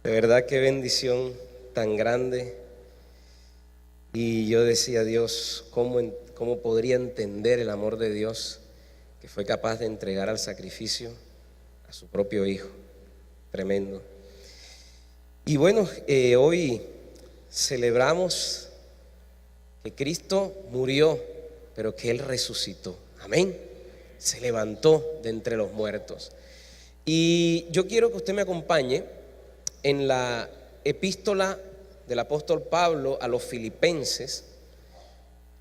De verdad qué bendición tan grande. Y yo decía, Dios, ¿cómo podría entender el amor de Dios que fue capaz de entregar al sacrificio a su propio Hijo? Tremendo. Y bueno, hoy celebramos que Cristo murió, pero que Él resucitó. Amén. Se levantó de entre los muertos. Y yo quiero que usted me acompañe en la epístola del apóstol Pablo a los Filipenses,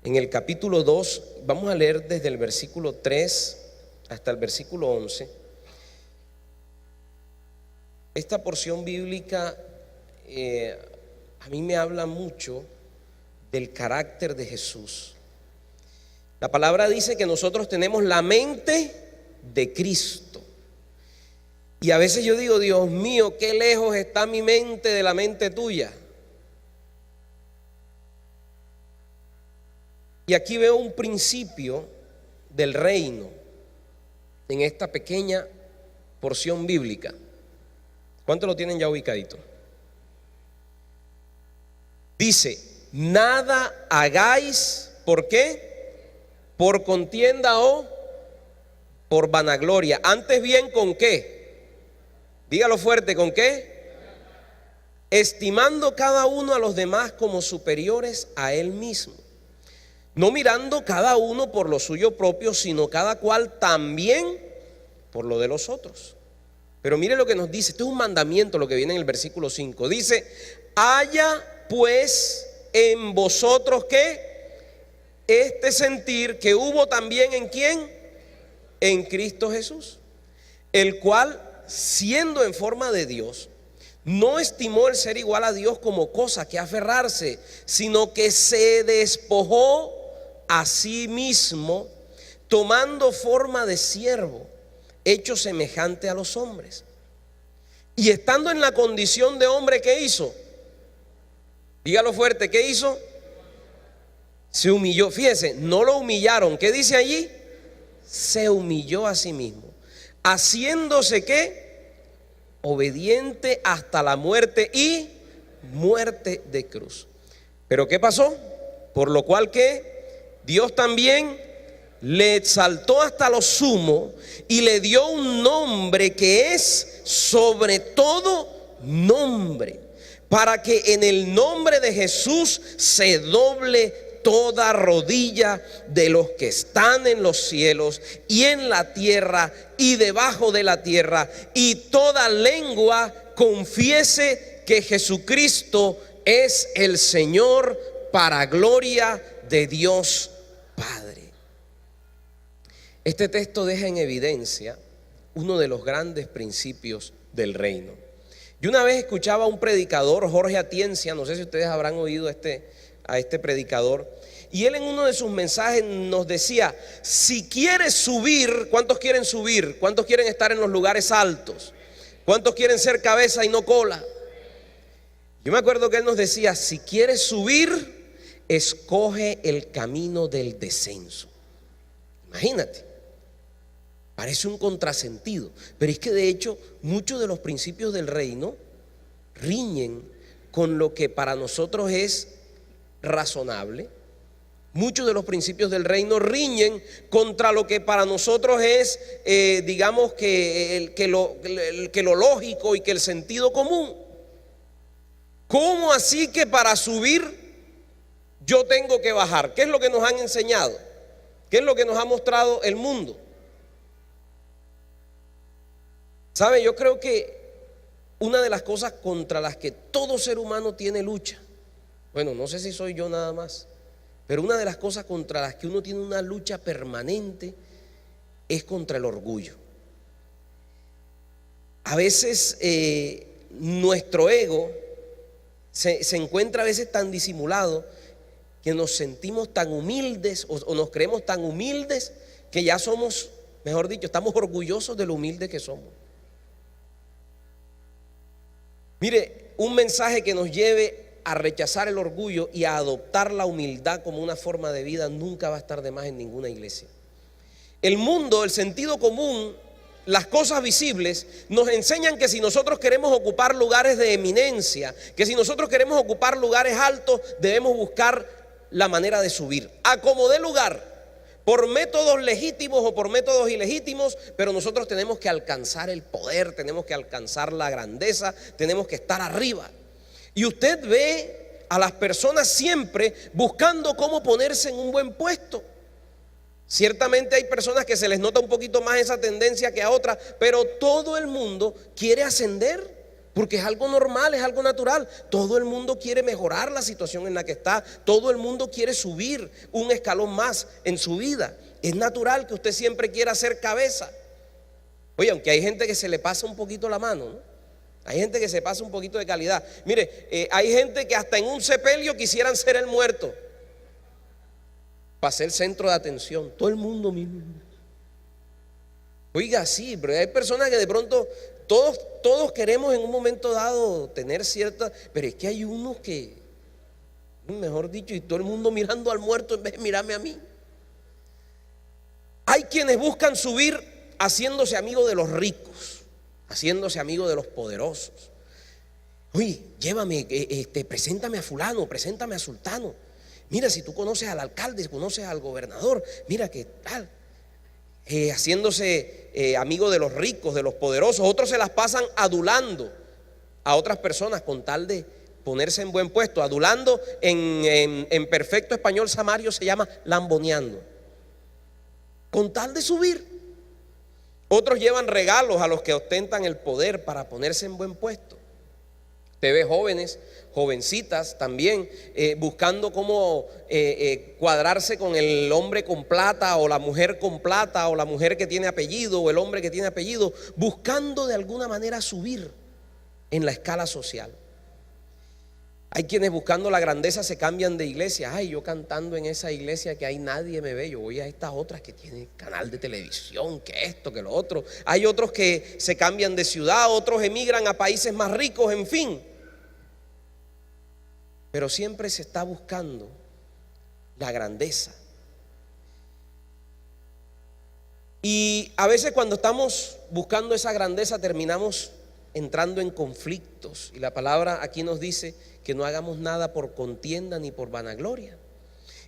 en el capítulo 2, vamos a leer desde el versículo 3 hasta el versículo 11. Esta porción bíblica a mí me habla mucho del carácter de Jesús. La palabra dice que nosotros tenemos la mente de Cristo. Y a veces yo digo, Dios mío, qué lejos está mi mente de la mente tuya. Y aquí veo un principio del reino en esta pequeña porción bíblica. ¿Cuántos lo tienen ya ubicadito? Dice, nada hagáis, ¿por qué? Por contienda o por vanagloria. Antes bien, ¿con qué? Dígalo fuerte, ¿con qué? Estimando cada uno a los demás como superiores a él mismo, no mirando cada uno por lo suyo propio, sino cada cual también por lo de los otros. Pero mire lo que nos dice, esto es un mandamiento, lo que viene en el versículo 5. Dice, haya pues en vosotros ¿qué? Este sentir que hubo también ¿en quién? En Cristo Jesús, el cual, siendo en forma de Dios, no estimó el ser igual a Dios como cosa que aferrarse, sino que se despojó a sí mismo, tomando forma de siervo, hecho semejante a los hombres. Y estando en la condición de hombre, ¿qué hizo? Dígalo fuerte, ¿qué hizo? Se humilló. Fíjese, no lo humillaron. ¿Qué dice allí? Se humilló a sí mismo, haciéndose ¿qué? Obediente hasta la muerte y muerte de cruz. Pero ¿qué pasó? Por lo cual ¿qué? Dios también le exaltó hasta lo sumo y le dio un nombre que es sobre todo nombre, para que en el nombre de Jesús se doble toda rodilla de los que están en los cielos y en la tierra y debajo de la tierra, y toda lengua confiese que Jesucristo es el Señor, para gloria de Dios Padre. Este texto deja en evidencia uno de los grandes principios del reino. Yo una vez escuchaba a un predicador, Jorge Atienza, no sé si ustedes habrán oído a este predicador, y él en uno de sus mensajes nos decía, si quieres subir, ¿cuántos quieren subir? ¿Cuántos quieren estar en los lugares altos? ¿Cuántos quieren ser cabeza y no cola? Yo me acuerdo que él nos decía, si quieres subir, escoge el camino del descenso. Imagínate, parece un contrasentido, pero es que de hecho muchos de los principios del reino riñen con lo que para nosotros es razonable. Muchos de los principios del reino riñen contra lo que para nosotros es, digamos que lo lógico y que el sentido común. ¿Cómo así que para subir yo tengo que bajar? ¿Qué es lo que nos han enseñado? ¿Qué es lo que nos ha mostrado el mundo? ¿Sabe? Yo creo que una de las cosas contra las que todo ser humano tiene lucha, bueno, no sé si soy yo nada más, pero una de las cosas contra las que uno tiene una lucha permanente es contra el orgullo. A veces nuestro ego se encuentra a veces tan disimulado que nos sentimos tan humildes o nos creemos tan humildes que ya somos, mejor dicho, estamos orgullosos de lo humilde que somos. Mire, un mensaje que nos lleve a rechazar el orgullo y a adoptar la humildad como una forma de vida nunca va a estar de más en ninguna iglesia. El mundo, el sentido común, las cosas visibles nos enseñan que si nosotros queremos ocupar lugares de eminencia, que si nosotros queremos ocupar lugares altos, debemos buscar la manera de subir, a como dé lugar, por métodos legítimos o por métodos ilegítimos, pero nosotros tenemos que alcanzar el poder, tenemos que alcanzar la grandeza, tenemos que estar arriba. Y usted ve a las personas siempre buscando cómo ponerse en un buen puesto. Ciertamente hay personas que se les nota un poquito más esa tendencia que a otras, pero todo el mundo quiere ascender, porque es algo normal, es algo natural. Todo el mundo quiere mejorar la situación en la que está, todo el mundo quiere subir un escalón más en su vida. Es natural que usted siempre quiera ser cabeza. Oye, aunque hay gente que se le pasa un poquito la mano, ¿no? Hay gente que se pasa un poquito de calidad. Mire, hay gente que hasta en un sepelio quisieran ser el muerto, para ser centro de atención. Todo el mundo mismo. Oiga, sí, pero hay personas que de pronto todos queremos en un momento dado tener cierta, pero es que hay unos que, mejor dicho, y todo el mundo mirando al muerto en vez de mirarme a mí. Hay quienes buscan subir haciéndose amigos de los ricos, haciéndose amigos de los poderosos. Oye, llévame, preséntame a fulano, preséntame a sultano. Mira, si tú conoces al alcalde, si conoces al gobernador, mira qué tal. Haciéndose amigo de los ricos, de los poderosos. Otros se las pasan adulando a otras personas con tal de ponerse en buen puesto. Adulando en perfecto español samario se llama lamboneando, con tal de subir. Otros llevan regalos a los que ostentan el poder para ponerse en buen puesto. Te ve jóvenes, jovencitas también buscando cómo cuadrarse con el hombre con plata o la mujer con plata o la mujer que tiene apellido o el hombre que tiene apellido, buscando de alguna manera subir en la escala social. Hay quienes buscando la grandeza se cambian de iglesia. Ay, yo cantando en esa iglesia que ahí nadie me ve, yo voy a estas otras que tienen canal de televisión, que esto, que lo otro. Hay otros que se cambian de ciudad, otros emigran a países más ricos, en fin. Pero siempre se está buscando la grandeza. Y a veces cuando estamos buscando esa grandeza terminamos entrando en conflictos. Y la palabra aquí nos dice que no hagamos nada por contienda ni por vanagloria.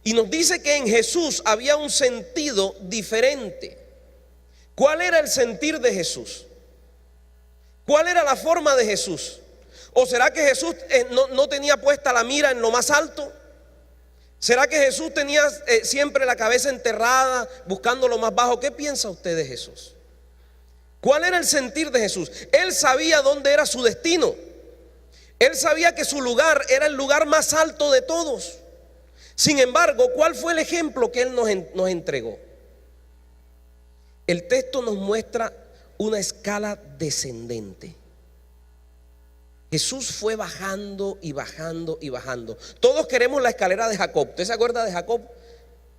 Y nos dice que en Jesús había un sentido diferente. ¿Cuál era el sentir de Jesús? ¿Cuál era la forma de Jesús? ¿O será que Jesús no tenía puesta la mira en lo más alto? ¿Será que Jesús tenía siempre la cabeza enterrada buscando lo más bajo? ¿Qué piensa usted de Jesús? ¿Cuál era el sentir de Jesús? Él sabía dónde era su destino. Él sabía que su lugar era el lugar más alto de todos. Sin embargo, ¿cuál fue el ejemplo que Él nos entregó? El texto nos muestra una escala descendente. Jesús fue bajando y bajando y bajando. Todos queremos la escalera de Jacob. ¿Usted se acuerda de Jacob?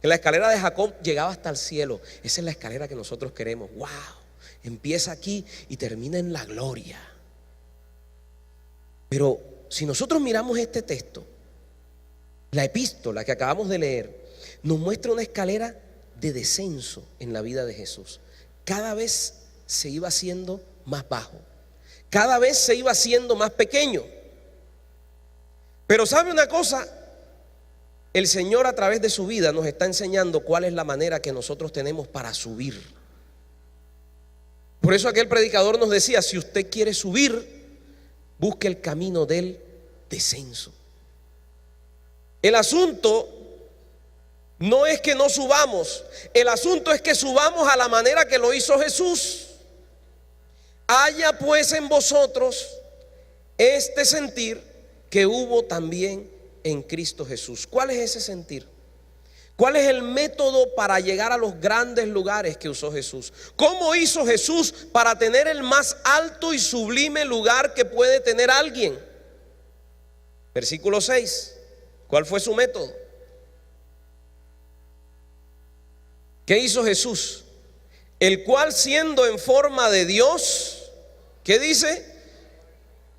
Que la escalera de Jacob llegaba hasta el cielo. Esa es la escalera que nosotros queremos. ¡Wow! Empieza aquí y termina en la gloria. Pero si nosotros miramos este texto, la epístola que acabamos de leer, nos muestra una escalera de descenso en la vida de Jesús. Cada vez se iba haciendo más bajo. Cada vez se iba haciendo más pequeño. Pero ¿sabe una cosa? El Señor a través de su vida nos está enseñando cuál es la manera que nosotros tenemos para subir. Por eso aquel predicador nos decía, si usted quiere subir, busque el camino del descenso. El asunto no es que no subamos, el asunto es que subamos a la manera que lo hizo Jesús. Haya pues en vosotros este sentir que hubo también en Cristo Jesús. ¿Cuál es ese sentir? ¿Cuál es el método para llegar a los grandes lugares que usó Jesús? ¿Cómo hizo Jesús para tener el más alto y sublime lugar que puede tener alguien? Versículo 6. ¿Cuál fue su método? ¿Qué hizo Jesús? El cual siendo en forma de Dios, ¿qué dice?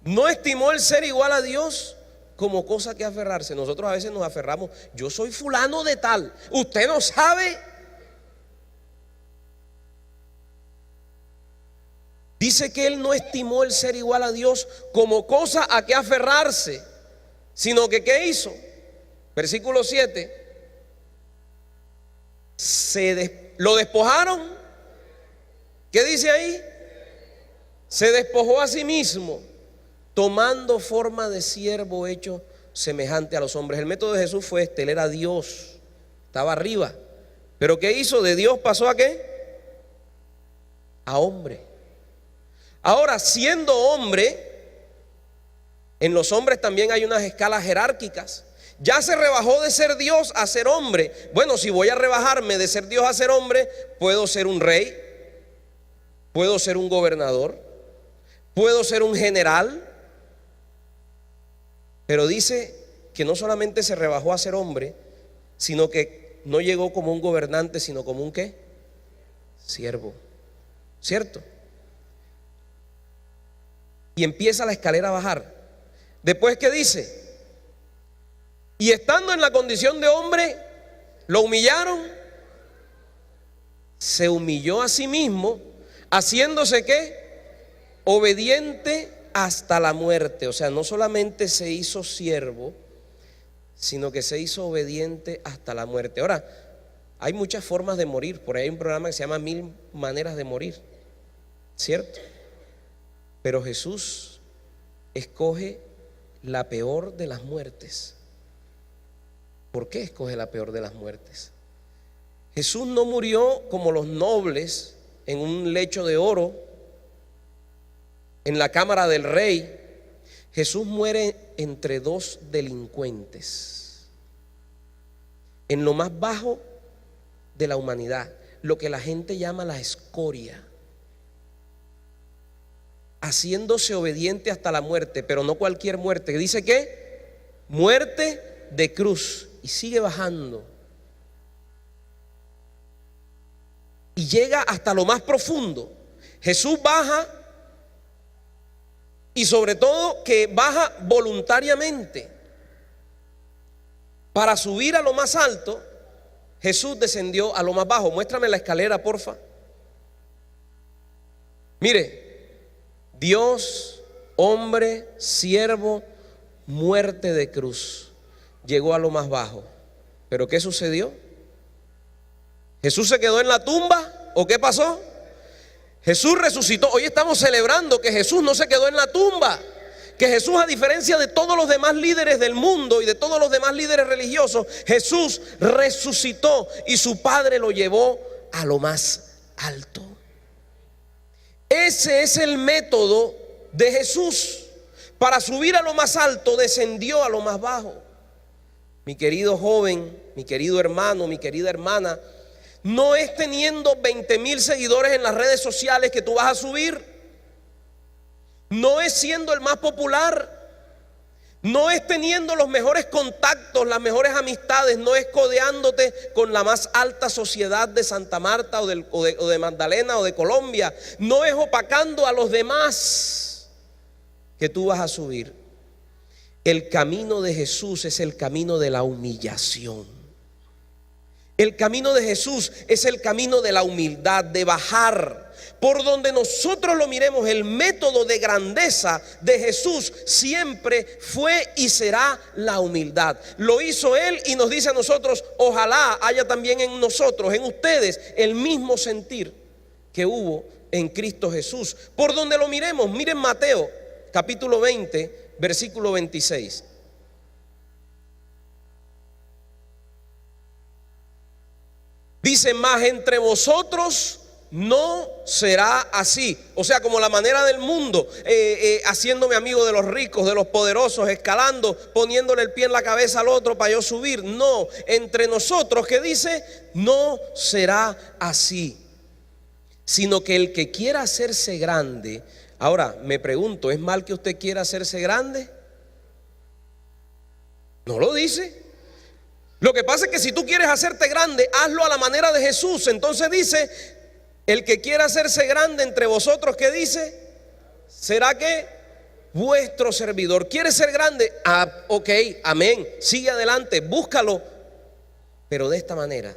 No estimó el ser igual a Dios como cosa que aferrarse. Nosotros a veces nos aferramos, yo soy fulano de tal, usted no sabe. Dice que él no estimó el ser igual a Dios como cosa a que aferrarse, sino que ¿qué hizo? Versículo 7. Lo despojaron. ¿Qué dice ahí? Se despojó a sí mismo, tomando forma de siervo hecho semejante a los hombres. El método de Jesús fue este: él era Dios, estaba arriba. Pero ¿qué hizo? De Dios pasó ¿a qué? A hombre. Ahora, siendo hombre, en los hombres también hay unas escalas jerárquicas. Ya se rebajó de ser Dios a ser hombre. Bueno, si voy a rebajarme de ser Dios a ser hombre, puedo ser un rey, puedo ser un gobernador, puedo ser un general. Pero dice que no solamente se rebajó a ser hombre, sino que no llegó como un gobernante, sino como un ¿qué? Siervo. ¿Cierto? Y empieza la escalera a bajar. Después, ¿qué dice? Y estando en la condición de hombre, lo humillaron. Se humilló a sí mismo, haciéndose ¿qué? Obediente hasta la muerte. O sea, no solamente se hizo siervo, sino que se hizo obediente hasta la muerte. Ahora, hay muchas formas de morir. Por ahí hay un programa que se llama 1000 maneras de morir, ¿cierto? Pero Jesús escoge la peor de las muertes. ¿Por qué escoge la peor de las muertes? Jesús no murió como los nobles en un lecho de oro, en la cámara del rey. Jesús muere entre dos delincuentes, en lo más bajo de la humanidad, lo que la gente llama la escoria, haciéndose obediente hasta la muerte, pero no cualquier muerte. Dice que muerte de cruz, y sigue bajando y llega hasta lo más profundo. Jesús baja, y sobre todo que baja voluntariamente. Para subir a lo más alto, Jesús descendió a lo más bajo. Muéstrame la escalera, porfa. Mire, Dios, hombre, siervo, muerte de cruz, llegó a lo más bajo. ¿Pero qué sucedió? ¿Jesús se quedó en la tumba o qué pasó? Jesús resucitó. Hoy estamos celebrando que Jesús no se quedó en la tumba, que Jesús, a diferencia de todos los demás líderes del mundo y de todos los demás líderes religiosos, Jesús resucitó y su Padre lo llevó a lo más alto. Ese es el método de Jesús. Para subir a lo más alto, descendió a lo más bajo. Mi querido joven, mi querido hermano, mi querida hermana, no es teniendo 20,000 seguidores en las redes sociales que tú vas a subir. No es siendo el más popular. No es teniendo los mejores contactos, las mejores amistades. No es codeándote con la más alta sociedad de Santa Marta o de Magdalena o de Colombia. No es opacando a los demás que tú vas a subir. El camino de Jesús es el camino de la humillación. El camino de Jesús es el camino de la humildad, de bajar. Por donde nosotros lo miremos, el método de grandeza de Jesús siempre fue y será la humildad. Lo hizo Él y nos dice a nosotros: ojalá haya también en nosotros, en ustedes, el mismo sentir que hubo en Cristo Jesús. Por donde lo miremos, miren Mateo capítulo 20, versículo 26. Dice: mas entre vosotros no será así. O sea, como la manera del mundo, haciéndome amigo de los ricos, de los poderosos, escalando, poniéndole el pie en la cabeza al otro para yo subir. No, entre nosotros, ¿qué dice? No será así, sino que el que quiera hacerse grande. Ahora me pregunto, ¿es mal que usted quiera hacerse grande? No lo dice. Lo que pasa es que si tú quieres hacerte grande, hazlo a la manera de Jesús. Entonces dice: el que quiera hacerse grande entre vosotros, ¿qué dice? ¿Será que? Vuestro servidor. ¿Quieres ser grande? Ok, amén. Sigue adelante, búscalo. Pero de esta manera,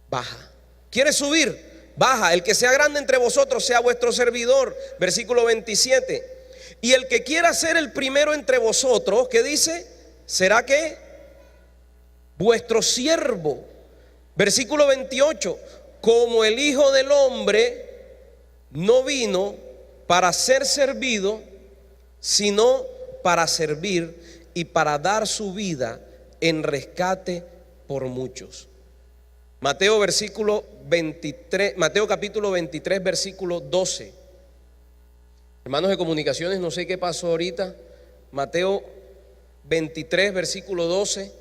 baja. ¿Quieres subir? baja. El que sea grande entre vosotros sea vuestro servidor. Versículo 27. Y el que quiera ser el primero entre vosotros, ¿qué dice? ¿Será qué? Vuestro siervo. Versículo 28. Como el Hijo del Hombre no vino para ser servido, sino para servir y para dar su vida en rescate por muchos. Mateo capítulo 23, versículo 12. Hermanos de comunicaciones, no sé qué pasó ahorita. Mateo 23, versículo 12.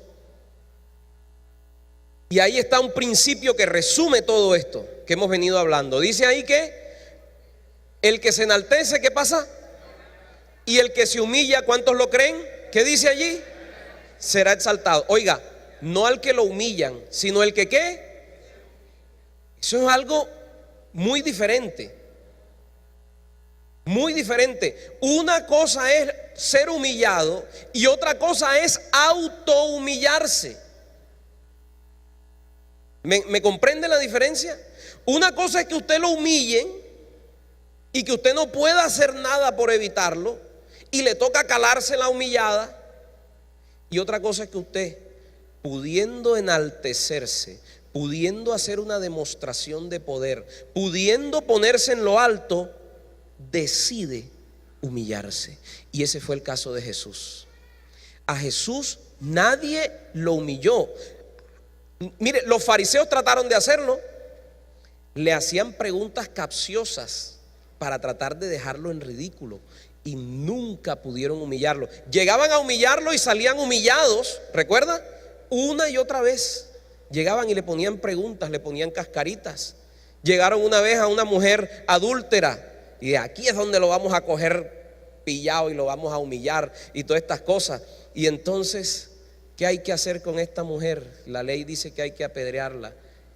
Y ahí está un principio que resume todo esto que hemos venido hablando. Dice ahí que el que se enaltece, ¿qué pasa? Y el que se humilla, ¿cuántos lo creen? ¿Qué dice allí? Será exaltado. Oiga, no al que lo humillan, sino el que ¿qué? Eso es algo muy diferente. Muy diferente. Una cosa es ser humillado y otra cosa es autohumillarse. ¿Me comprende la diferencia? Una cosa es que usted lo humillen y que usted no pueda hacer nada por evitarlo y le toca calarse la humillada. Y otra cosa es que usted, pudiendo enaltecerse, pudiendo hacer una demostración de poder, pudiendo ponerse en lo alto, decide humillarse. Y ese fue el caso de Jesús. A Jesús nadie lo humilló. Mire, los fariseos trataron de hacerlo. Le hacían preguntas capciosas para tratar de dejarlo en ridículo y nunca pudieron humillarlo. Llegaban a humillarlo y salían humillados, ¿recuerda? Una y otra vez. Llegaban y le ponían preguntas, le ponían cascaritas. Llegaron una vez a una mujer adúltera y de aquí es donde lo vamos a coger pillado y lo vamos a humillar y todas estas cosas. Y entonces, ¿qué hay que hacer con esta mujer? La ley dice que hay que apedrearla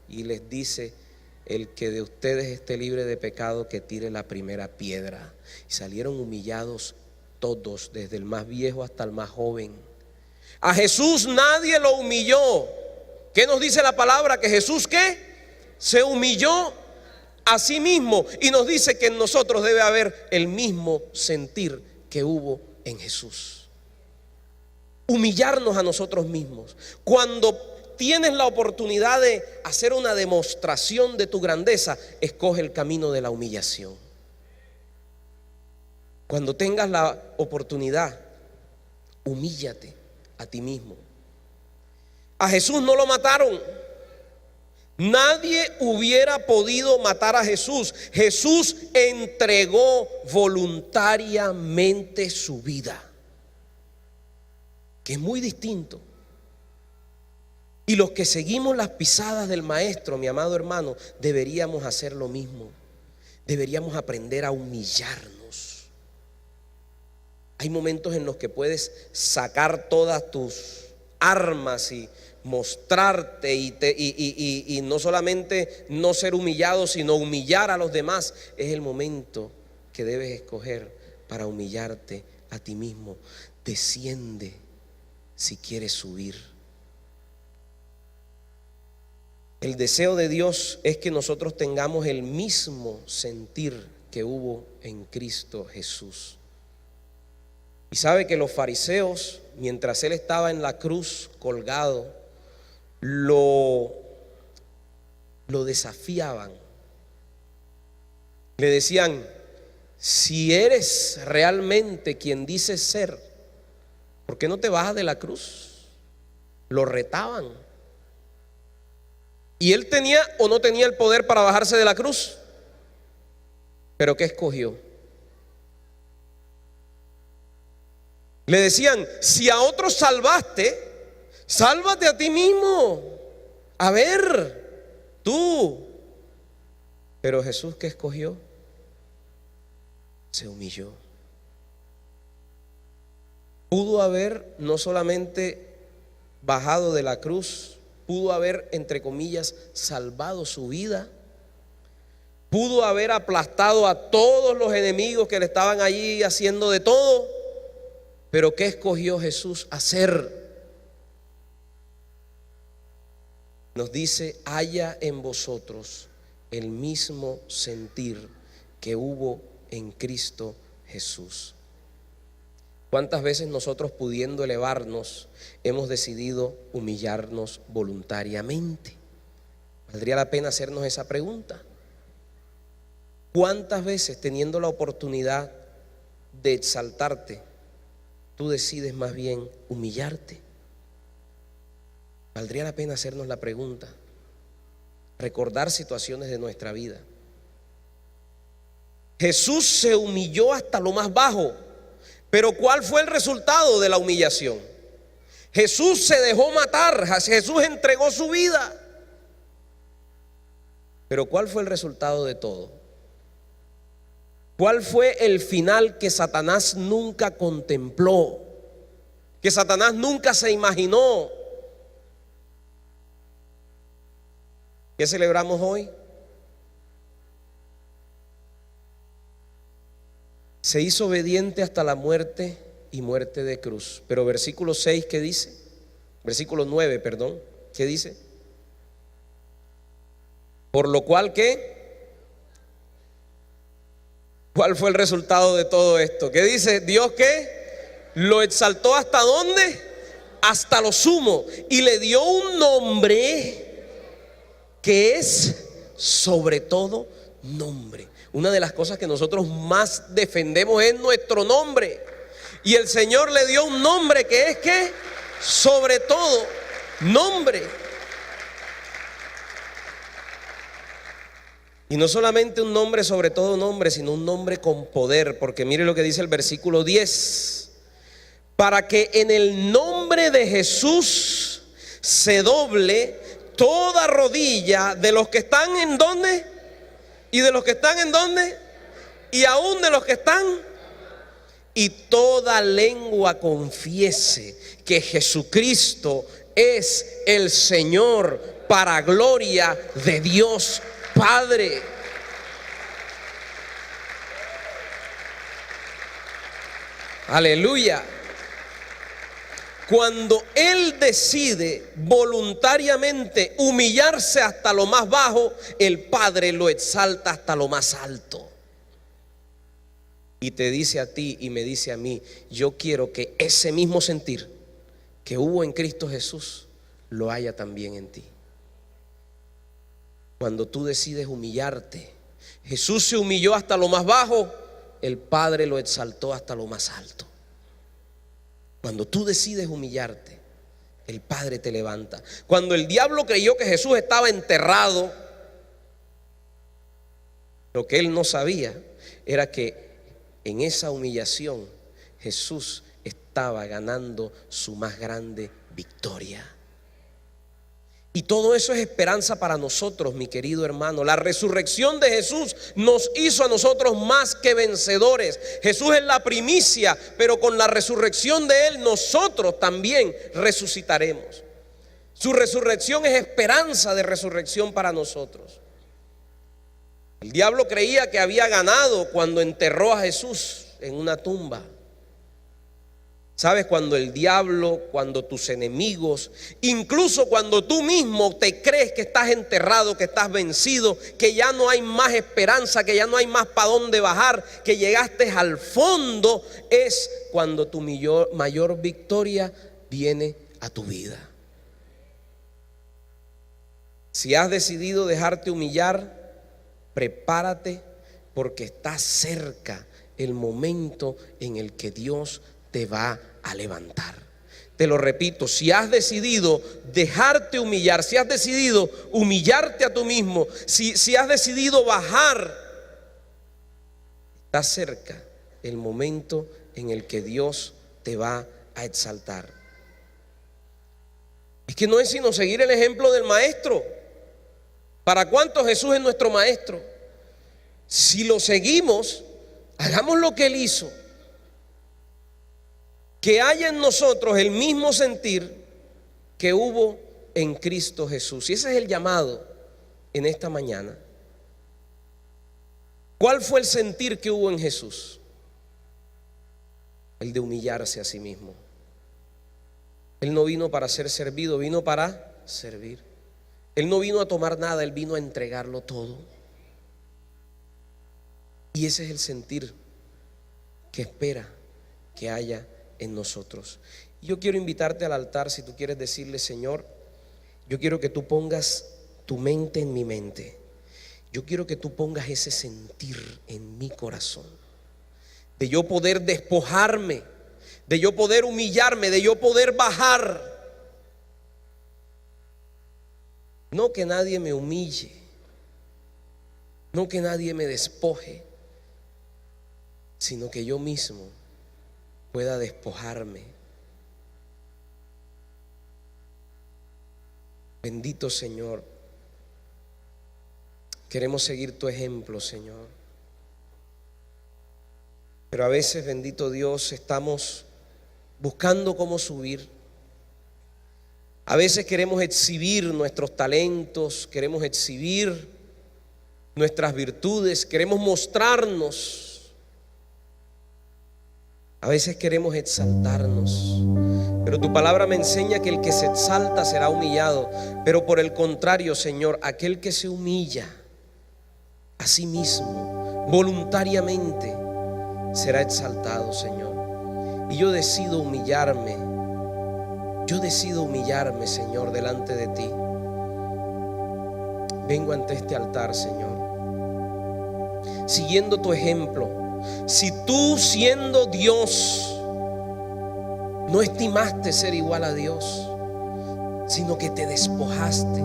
y les dice: el que de ustedes esté libre de pecado, que tire la primera piedra. Y salieron humillados todos, desde el más viejo hasta el más joven. A Jesús nadie lo humilló. ¿Qué nos dice la palabra? Que Jesús ¿qué? Se humilló a sí mismo y nos dice que en nosotros debe haber el mismo sentir que hubo en Jesús. Humillarnos a nosotros mismos. Cuando tienes la oportunidad de hacer una demostración de tu grandeza, escoge el camino de la humillación. Cuando tengas la oportunidad, humíllate a ti mismo. A Jesús no lo mataron. Nadie hubiera podido matar a Jesús. Jesús entregó voluntariamente su vida, que es muy distinto. Y los que seguimos las pisadas del Maestro, mi amado hermano, deberíamos hacer lo mismo. Deberíamos aprender a humillarnos. Hay momentos en los que puedes sacar todas tus armas y mostrarte y no solamente no ser humillado, sino humillar a los demás. Es el momento que debes escoger para humillarte a ti mismo. Desciende si quieres subir. El deseo de Dios es que nosotros tengamos el mismo sentir que hubo en Cristo Jesús. Y sabe que los fariseos, mientras Él estaba en la cruz colgado, lo desafiaban. Le decían: si eres realmente quien dices ser, ¿por qué no te bajas de la cruz? Lo retaban. ¿Y Él tenía o no tenía el poder para bajarse de la cruz? ¿Pero qué escogió? Le decían: si a otros salvaste, sálvate a ti mismo. A ver, tú. Pero Jesús, ¿qué escogió? Se humilló. Pudo haber no solamente bajado de la cruz, pudo haber, entre comillas, salvado su vida. Pudo haber aplastado a todos los enemigos que le estaban allí haciendo de todo. Pero ¿qué escogió Jesús hacer? Nos dice: haya en vosotros el mismo sentir que hubo en Cristo Jesús. ¿Cuántas veces nosotros, pudiendo elevarnos, hemos decidido humillarnos voluntariamente? Valdría la pena hacernos esa pregunta. ¿Cuántas veces, teniendo la oportunidad de exaltarte, tú decides más bien humillarte? Valdría la pena hacernos la pregunta, recordar situaciones de nuestra vida. Jesús se humilló hasta lo más bajo, pero ¿cuál fue el resultado de la humillación? Jesús se dejó matar, Jesús entregó su vida. Pero ¿cuál fue el resultado de todo? ¿Cuál fue el final que Satanás nunca contempló? Que Satanás nunca se imaginó. ¿Qué celebramos hoy? Se hizo obediente hasta la muerte y muerte de cruz. Pero versículo 6, ¿qué dice? Versículo 9, perdón, ¿qué dice? Por lo cual, ¿qué? ¿Cuál fue el resultado de todo esto? ¿Qué dice? Dios, ¿qué? Lo exaltó ¿hasta dónde? Hasta lo sumo, y le dio un nombre que es sobre todo nombre. Una de las cosas que nosotros más defendemos es nuestro nombre. Y el Señor le dio un nombre que es ¿qué? Sobre todo nombre. Y no solamente un nombre sobre todo nombre, sino un nombre con poder. Porque mire lo que dice el versículo 10. Para que en el nombre de Jesús se doble toda rodilla de los que están en ¿dónde? Y de los que están en ¿dónde? Y aún de los que están. Y toda lengua confiese que Jesucristo es el Señor, para gloria de Dios Padre. Aleluya. Cuando Él decide voluntariamente humillarse hasta lo más bajo, el Padre lo exalta hasta lo más alto. Y te dice a ti y me dice a mí: yo quiero que ese mismo sentir que hubo en Cristo Jesús lo haya también en ti. Cuando tú decides humillarte, Jesús se humilló hasta lo más bajo, el Padre lo exaltó hasta lo más alto. Cuando tú decides humillarte, el Padre te levanta. Cuando el diablo creyó que Jesús estaba enterrado, lo que él no sabía era que en esa humillación Jesús estaba ganando su más grande victoria. Y todo eso es esperanza para nosotros, mi querido hermano. La resurrección de Jesús nos hizo a nosotros más que vencedores. Jesús es la primicia, pero con la resurrección de Él nosotros también resucitaremos. Su resurrección es esperanza de resurrección para nosotros. El diablo creía que había ganado cuando enterró a Jesús en una tumba. ¿Sabes? Cuando el diablo, cuando tus enemigos, incluso cuando tú mismo te crees que estás enterrado, que estás vencido, que ya no hay más esperanza, que ya no hay más para dónde bajar, que llegaste al fondo, es cuando tu mayor victoria viene a tu vida. Si has decidido dejarte humillar, prepárate, porque está cerca el momento en el que Dios te va a levantar. Te lo repito, si has decidido dejarte humillar, si has decidido humillarte a tú mismo, si has decidido bajar, está cerca el momento en el que Dios te va a exaltar. Es que no es sino seguir el ejemplo del maestro. ¿Para cuántos Jesús es nuestro maestro? Si lo seguimos, hagamos lo que Él hizo. Que haya en nosotros el mismo sentir que hubo en Cristo Jesús. Y ese es el llamado en esta mañana. ¿Cuál fue el sentir que hubo en Jesús? El de humillarse a sí mismo. Él no vino para ser servido, vino para servir. Él no vino a tomar nada, Él vino a entregarlo todo. Y ese es el sentir que espera que haya en nosotros. Y yo quiero invitarte al altar si tú quieres decirle: Señor, yo quiero que tú pongas tu mente en mi mente. Yo quiero que tú pongas ese sentir en mi corazón, de yo poder despojarme, de yo poder humillarme, de yo poder bajar. No que nadie me humille, no que nadie me despoje, sino que yo mismo pueda despojarme. Bendito Señor, queremos seguir tu ejemplo, Señor. Pero a veces, bendito Dios, estamos buscando cómo subir. A veces queremos exhibir nuestros talentos, queremos exhibir nuestras virtudes, queremos mostrarnos. A veces queremos exaltarnos. Pero tu palabra me enseña que el que se exalta será humillado. Pero por el contrario, Señor, aquel que se humilla a sí mismo, voluntariamente, será exaltado, Señor. Y yo decido humillarme. Yo decido humillarme, Señor, delante de ti. Vengo ante este altar, Señor, siguiendo tu ejemplo. Si tú, siendo Dios, no estimaste ser igual a Dios, sino que te despojaste,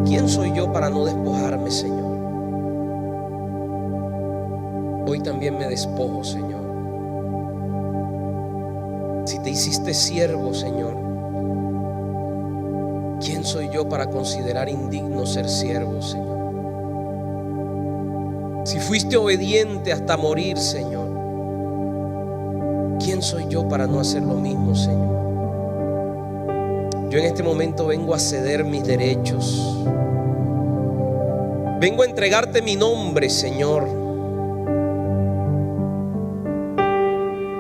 ¿quién soy yo para no despojarme, Señor? Hoy también me despojo, Señor. Si te hiciste siervo, Señor, ¿quién soy yo para considerar indigno ser siervo, Señor? Si fuiste obediente hasta morir, Señor, ¿quién soy yo para no hacer lo mismo, Señor? Yo en este momento vengo a ceder mis derechos. Vengo a entregarte mi nombre, Señor.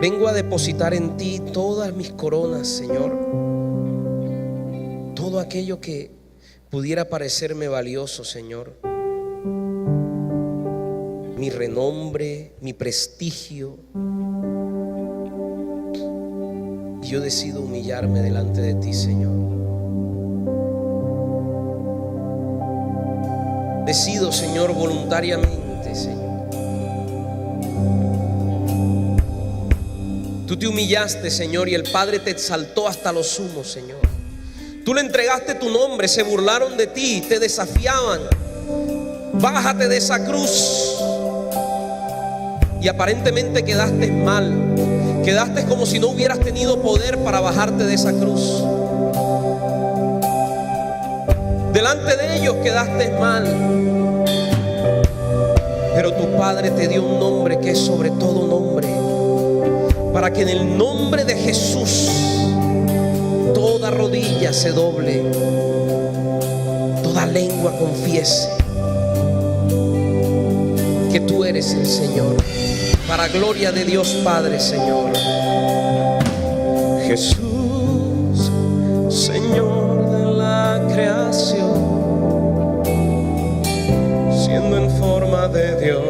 Vengo a depositar en ti todas mis coronas, Señor. Todo aquello que pudiera parecerme valioso, Señor. Mi renombre, mi prestigio. Y yo decido humillarme delante de ti, Señor. Decido, Señor, voluntariamente, Señor. Tú te humillaste, Señor, y el Padre te exaltó hasta lo sumo, Señor. Tú le entregaste tu nombre, se burlaron de ti, te desafiaban. Bájate de esa cruz. Y aparentemente quedaste mal. Quedaste como si no hubieras tenido poder para bajarte de esa cruz. Delante de ellos quedaste mal. Pero tu Padre te dio un nombre que es sobre todo nombre, para que en el nombre de Jesús toda rodilla se doble, toda lengua confiese que tú eres el Señor, para gloria de Dios Padre, Señor. Jesús, Señor de la creación, siendo en forma de Dios,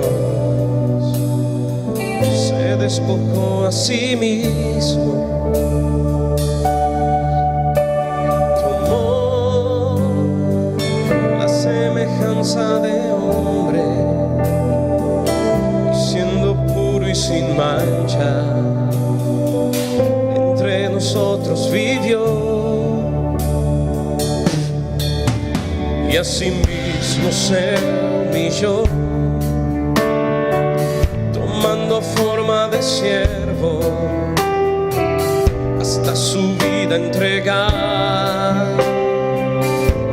se despojó a sí mismo, tomó la semejanza de hombre, y siendo puro y sin mancha, entre nosotros vivió, y a sí mismo se humilló, tomando forma de siervo, hasta su vida entregar,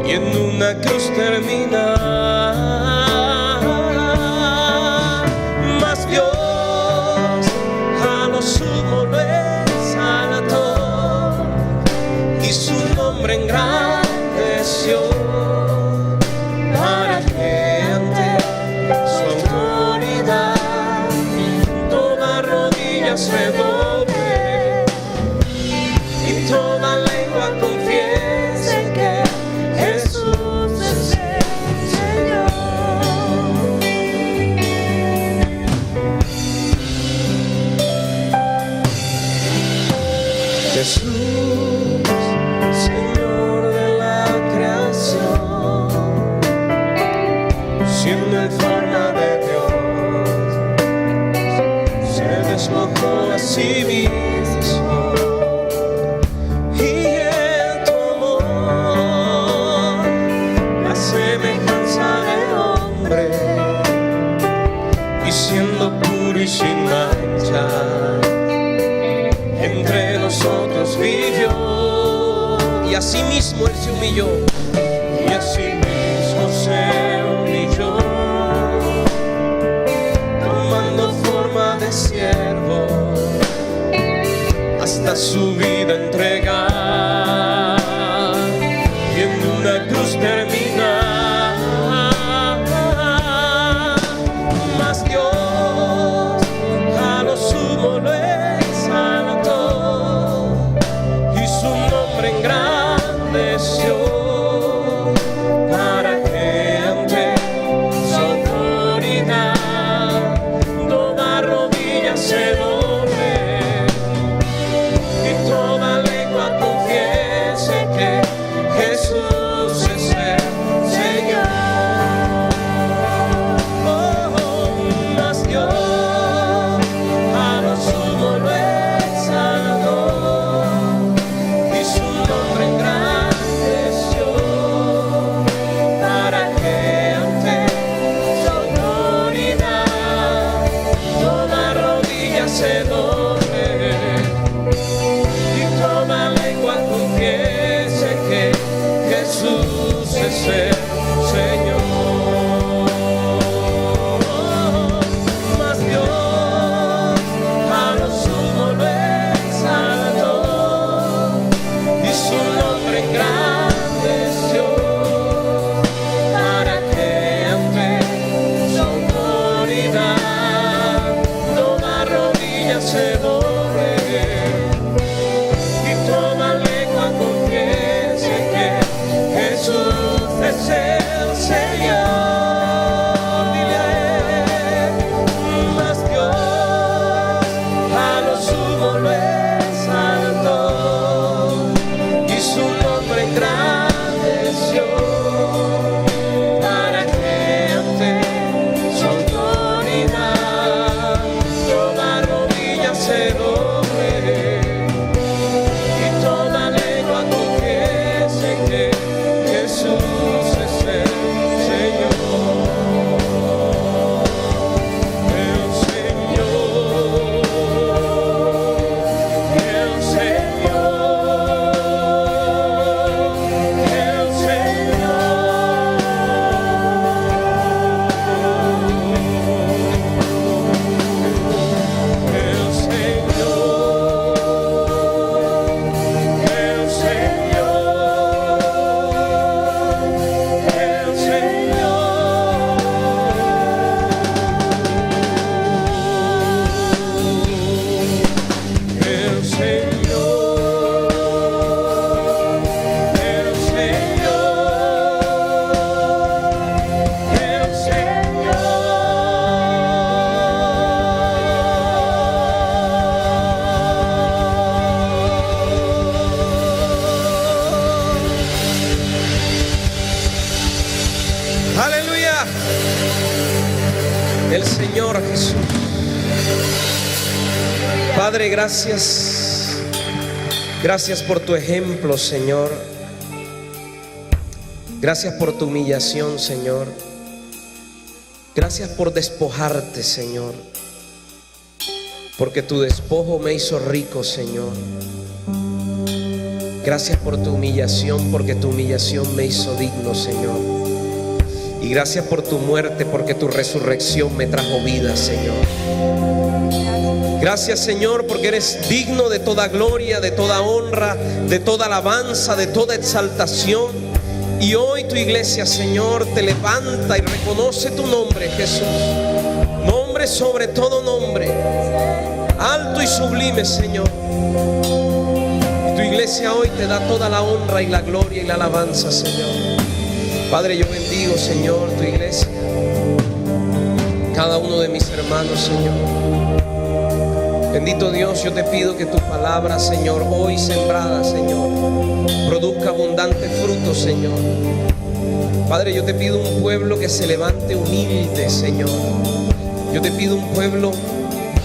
y en una cruz terminar. Mas Dios a lo sumo lo exaltó, y su nombre engrandeció, para que ante su autoridad se doble y toda lengua confiese Jesús, Señor de la creación, siendo en forma de Dios, se despojó a sí mismo y en tu amor la semejanza de hombre, y siendo puro y sin mancha entre nosotros vivió, y así mismo Él se humilló, y así mismo se humilló, tomando forma de siervo, hasta su vida entregar, y en una cruz terminar. Mas Dios a lo sumo lo exaltó, engrandeció, para que ante su autoridad toda rodilla se doble y toda lengua confiese que Jesús es el Señor. Mas Dios a lo sumo lo exaltó, engrandeció, para que ante su autoridad toda rodilla se doble y toda lengua confiese que Jesús es el Señor. Mas Dios a lo sumo lo exaltó y su nombre engrandeció, para que ante su autoridad toda rodilla se doble y toda lengua confiese que Jesús es el Señor. Dile, mas Dios a lo sumo lo exaltó y su nombre engrandeció, para que ante su autoridad toda rodilla se doble y toda lengua confiese que Jesús es el Señor. El Señor, el Aleluya. El Señor Jesús. Padre, gracias. Gracias por tu ejemplo, Señor. Gracias por tu humillación, Señor. Gracias por despojarte, Señor, porque tu despojo me hizo rico, Señor. Gracias por tu humillación, porque tu humillación me hizo digno, Señor. Y gracias por tu muerte, porque tu resurrección me trajo vida, Señor. Gracias, Señor, porque eres digno de toda gloria, de toda honra, de toda alabanza, de toda exaltación. Y hoy tu iglesia, Señor, te levanta y reconoce tu nombre, Jesús. Nombre sobre todo nombre, alto y sublime, Señor. Y tu iglesia hoy te da toda la honra y la gloria y la alabanza, Señor. Padre, yo bendigo, Señor, tu iglesia, cada uno de mis hermanos, Señor. Bendito Dios, yo te pido que tu palabra, Señor, hoy sembrada, Señor, produzca abundantes frutos, Señor. Padre, yo te pido un pueblo que se levante humilde, Señor. Yo te pido un pueblo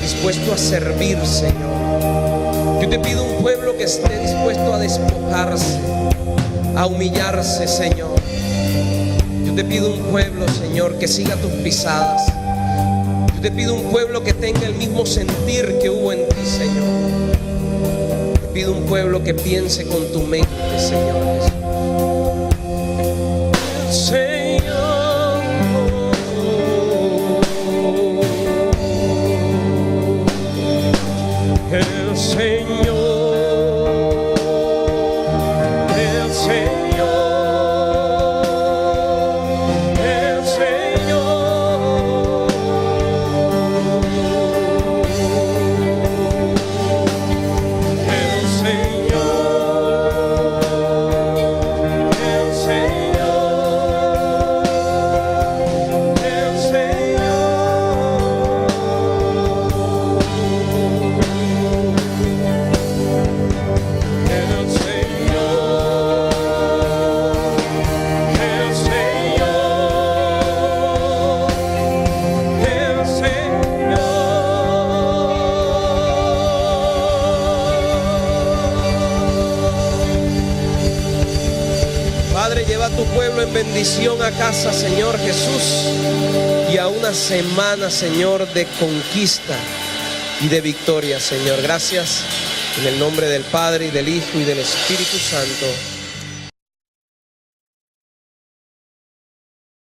dispuesto a servir, Señor. Yo te pido un pueblo que esté dispuesto a despojarse, a humillarse, Señor. Yo te pido un pueblo, Señor, que siga tus pisadas. Yo te pido un pueblo que tenga el mismo sentir que hubo en ti, Señor. Te pido un pueblo que piense con tu mente, Señor Jesús. El Señor, el Señor, el Señor, el Señor, el Señor, el Señor. Padre, lleva a tu pueblo en bendición a casa, Señor Jesús, y a una semana, Señor, de conquista y de victoria, Señor. Gracias en el nombre del Padre, y del Hijo, y del Espíritu Santo.